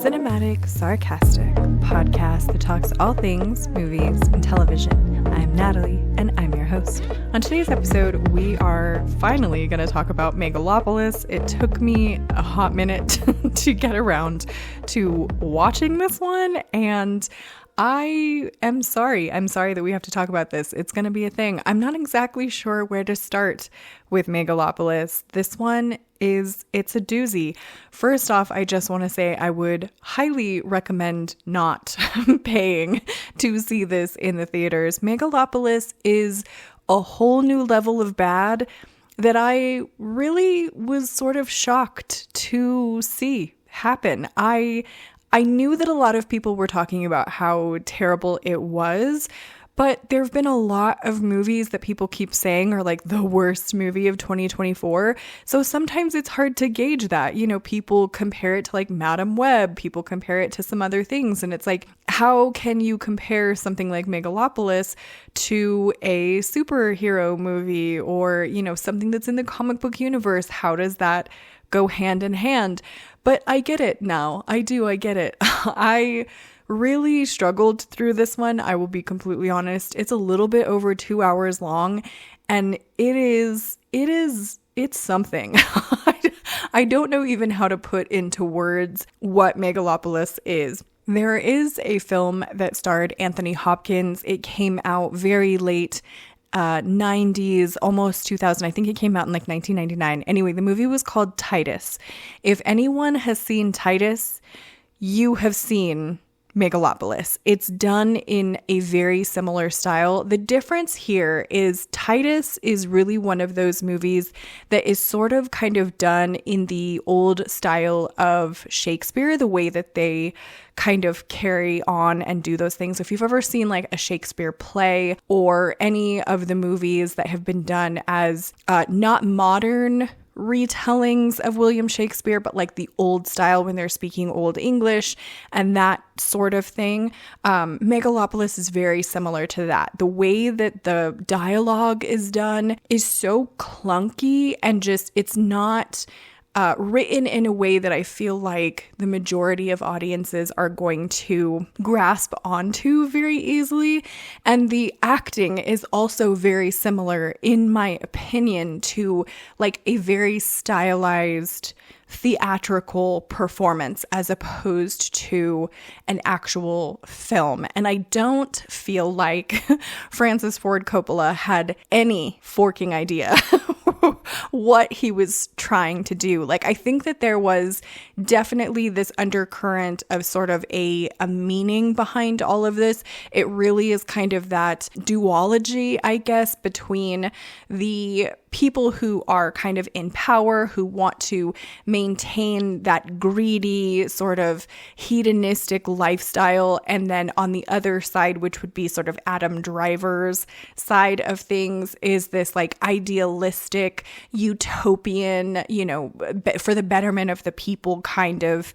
Cinematic Sarcastic, podcast that talks all things movies and television. I'm Natalie, and I'm your host. On today's episode, we are finally going to talk about Megalopolis. It took me a hot minute to get around to watching this one, and I am sorry. I'm sorry that we have to talk about this. It's going to be a thing. I'm not exactly sure where to start with Megalopolis. This one it's a doozy. First off, I just want to say I would highly recommend not paying to see this in the theaters. Megalopolis is a whole new level of bad that I really was sort of shocked to see happen. I knew that a lot of people were talking about how terrible it was, but there have been a lot of movies that people keep saying are like the worst movie of 2024. So sometimes it's hard to gauge that. You know, people compare it to like Madam Web, people compare it to some other things. And it's like, how can you compare something like Megalopolis to a superhero movie or, you know, something that's in the comic book universe? How does that go hand in hand? But I get it now. I get it. I really struggled through this one. I will be completely honest. It's a little bit over 2 hours long, and it's something. I don't know even how to put into words what Megalopolis is. There is a film that starred Anthony Hopkins. It came out very late 90s, almost 2000. I think it came out in like 1999. Anyway, the movie was called Titus. If anyone has seen Titus, you have seen Megalopolis. It's done in a very similar style. The difference here is Titus is really one of those movies that is sort of kind of done in the old style of Shakespeare, the way that they kind of carry on and do those things. If you've ever seen like a Shakespeare play or any of the movies that have been done as not modern retellings of William Shakespeare, but like the old style when they're speaking Old English and that sort of thing. Megalopolis is very similar to that. The way that the dialogue is done is so clunky and just, it's not written in a way that I feel like the majority of audiences are going to grasp onto very easily. And the acting is also very similar, in my opinion, to like a very stylized theatrical performance as opposed to an actual film. And I don't feel like Francis Ford Coppola had any forking idea what he was trying to do. Like, I think that there was definitely this undercurrent of sort of a meaning behind all of this. It really is kind of that duology, I guess, between the people who are kind of in power, who want to maintain that greedy sort of hedonistic lifestyle. And then on the other side, which would be sort of Adam Driver's side of things, is this like idealistic, utopian, you know, for the betterment of the people kind of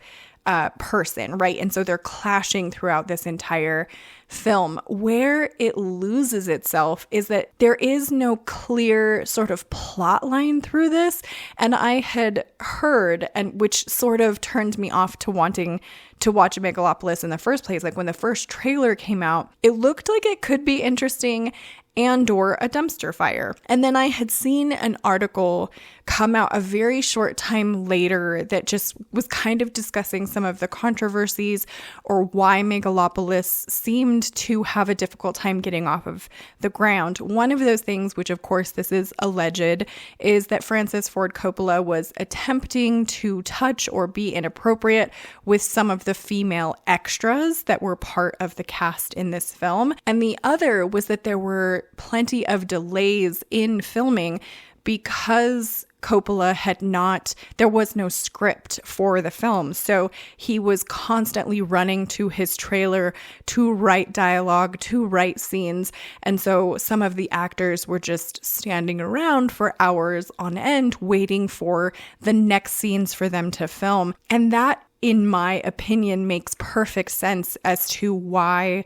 person, right? And so they're clashing throughout this entire film. Where it loses itself is that there is no clear sort of plot line through this. And I had heard, and which sort of turned me off to wanting to watch Megalopolis in the first place. Like when the first trailer came out, it looked like it could be interesting and or a dumpster fire. And then I had seen an article come out a very short time later that just was kind of discussing some of the controversies or why Megalopolis seemed to have a difficult time getting off of the ground. One of those things, which of course this is alleged, is that Francis Ford Coppola was attempting to touch or be inappropriate with some of the female extras that were part of the cast in this film. And the other was that there were plenty of delays in filming because Coppola there was no script for the film. So he was constantly running to his trailer to write dialogue, to write scenes. And so some of the actors were just standing around for hours on end, waiting for the next scenes for them to film. And that in my opinion, makes perfect sense as to why,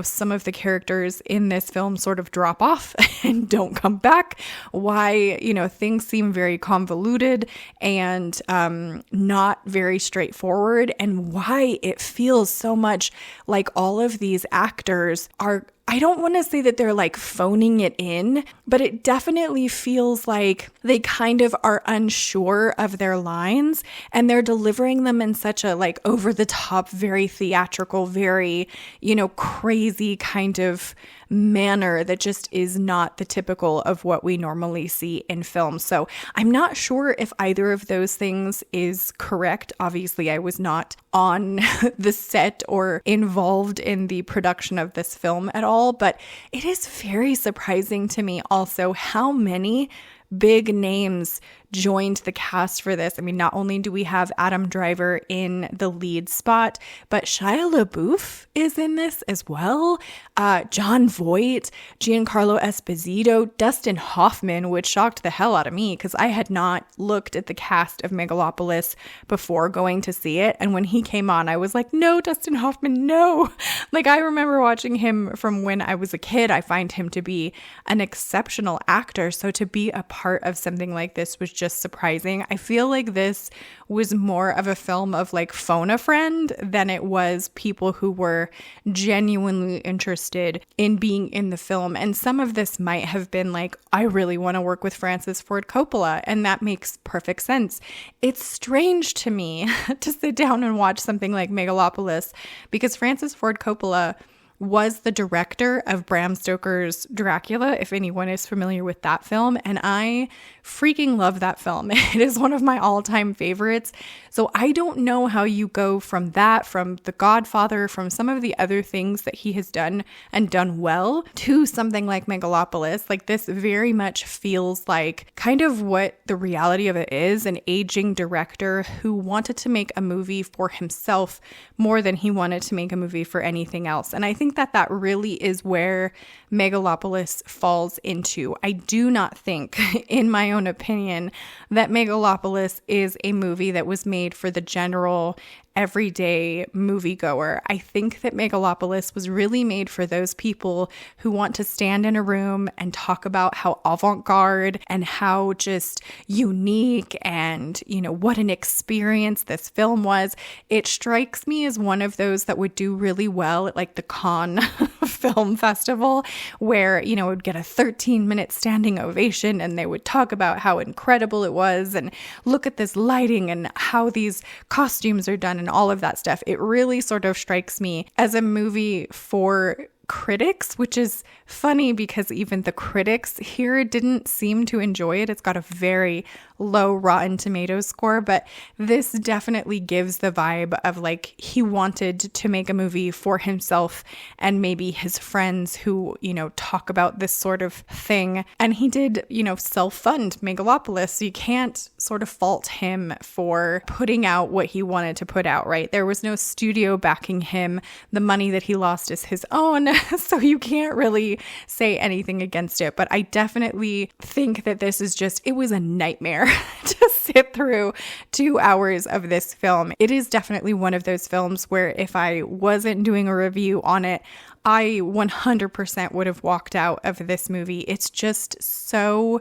some of the characters in this film sort of drop off and don't come back, why, things seem very convoluted and not very straightforward, and why it feels so much like all of these actors are, I don't want to say that they're like phoning it in, but it definitely feels like they kind of are unsure of their lines and they're delivering them in such a like over the top, very theatrical, very, crazy kind of manner that just is not the typical of what we normally see in film. So I'm not sure if either of those things is correct. Obviously, I was not on the set or involved in the production of this film at all, but it is very surprising to me also how many big names joined the cast for this. I mean, not only do we have Adam Driver in the lead spot, but Shia LaBeouf is in this as well. Jon Voight, Giancarlo Esposito, Dustin Hoffman, which shocked the hell out of me because I had not looked at the cast of Megalopolis before going to see it. And when he came on, I was like, no, Dustin Hoffman, no. Like, I remember watching him from when I was a kid. I find him to be an exceptional actor. So to be a part of something like this was just surprising. I feel like this was more of a film of like phone a friend than it was people who were genuinely interested in being in the film. And some of this might have been like, I really want to work with Francis Ford Coppola, and that makes perfect sense. It's strange to me to sit down and watch something like Megalopolis because Francis Ford Coppola was the director of Bram Stoker's Dracula, if anyone is familiar with that film. And I freaking love that film. It is one of my all-time favorites. So I don't know how you go from that, from The Godfather, from some of the other things that he has done and done well, to something like Megalopolis. Like, this very much feels like kind of what the reality of it is, an aging director who wanted to make a movie for himself more than he wanted to make a movie for anything else. And I think that really is where Megalopolis falls into. I do not think, in my own opinion, that Megalopolis is a movie that was made for the general everyday moviegoer. I think that Megalopolis was really made for those people who want to stand in a room and talk about how avant-garde and how just unique and, what an experience this film was. It strikes me as one of those that would do really well at like the Cannes Film Festival, where, it would get a 13-minute standing ovation and they would talk about how incredible it was and look at this lighting and how these costumes are done and all of that stuff. It really sort of strikes me as a movie for critics, which is funny because even the critics here didn't seem to enjoy it. It's got a very low Rotten Tomatoes score, but this definitely gives the vibe of like he wanted to make a movie for himself and maybe his friends who, talk about this sort of thing. And he did, self-fund Megalopolis. So you can't sort of fault him for putting out what he wanted to put out, right? There was no studio backing him. The money that he lost is his own. So you can't really say anything against it. But I definitely think that this is it was a nightmare to sit through 2 hours of this film. It is definitely one of those films where if I wasn't doing a review on it, I 100% would have walked out of this movie. It's so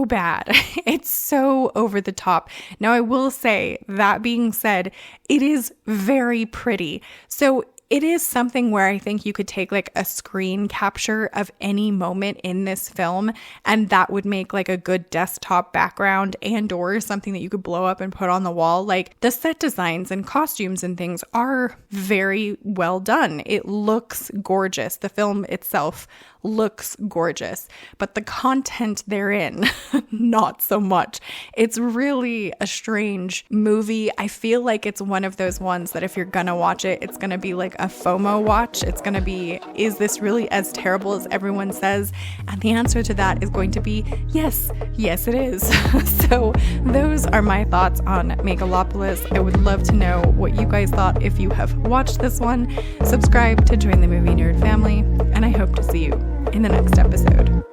bad. It's so over the top. Now, I will say, that being said, it is very pretty. So it is something where I think you could take like a screen capture of any moment in this film, and that would make like a good desktop background and or something that you could blow up and put on the wall. Like, the set designs and costumes and things are very well done. It looks gorgeous. The film itself looks gorgeous, but the content therein, not so much. It's really a strange movie. I feel like it's one of those ones that if you're gonna watch it, it's gonna be like a FOMO watch. It's gonna be, is this really as terrible as everyone says? And the answer to that is going to be yes it is. So those are my thoughts on Megalopolis. I would love to know what you guys thought if you have watched this one. Subscribe to join the Movie Nerd family, and I hope to see you in the next episode.